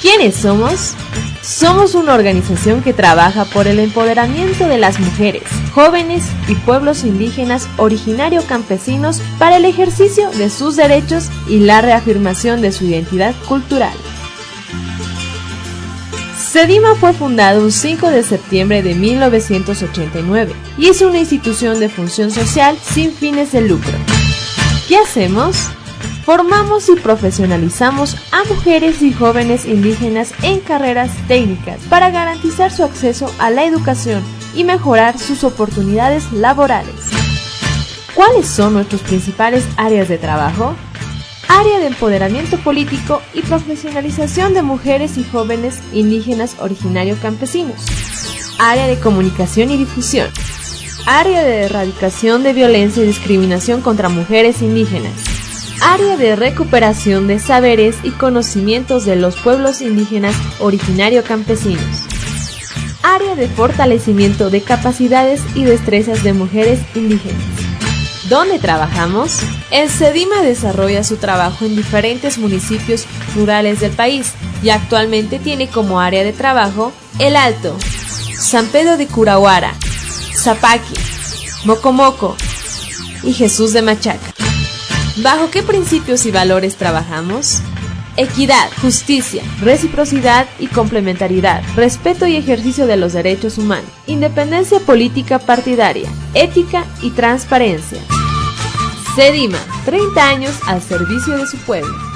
¿Quiénes somos? Somos una organización que trabaja por el empoderamiento de las mujeres, jóvenes y pueblos indígenas originarios campesinos para el ejercicio de sus derechos y la reafirmación de su identidad cultural. SEDIMA fue fundado un 5 de septiembre de 1989 y es una institución de función social sin fines de lucro. ¿Qué hacemos? Formamos y profesionalizamos a mujeres y jóvenes indígenas en carreras técnicas para garantizar su acceso a la educación y mejorar sus oportunidades laborales. ¿Cuáles son nuestras principales áreas de trabajo? Área de empoderamiento político y profesionalización de mujeres y jóvenes indígenas originarios campesinos. Área de comunicación y difusión. Área de erradicación de violencia y discriminación contra mujeres indígenas. Área de recuperación de saberes y conocimientos de los pueblos indígenas originarios campesinos. Área de fortalecimiento de capacidades y destrezas de mujeres indígenas. ¿Dónde trabajamos? El SEDIMA desarrolla su trabajo en diferentes municipios rurales del país y actualmente tiene como área de trabajo El Alto, San Pedro de Curahuara, Zapaqui, Mocomoco y Jesús de Machaca. ¿Bajo qué principios y valores trabajamos? Equidad, justicia, reciprocidad y complementariedad, respeto y ejercicio de los derechos humanos, independencia política partidaria, ética y transparencia. SEDIMA, 30 años al servicio de su pueblo.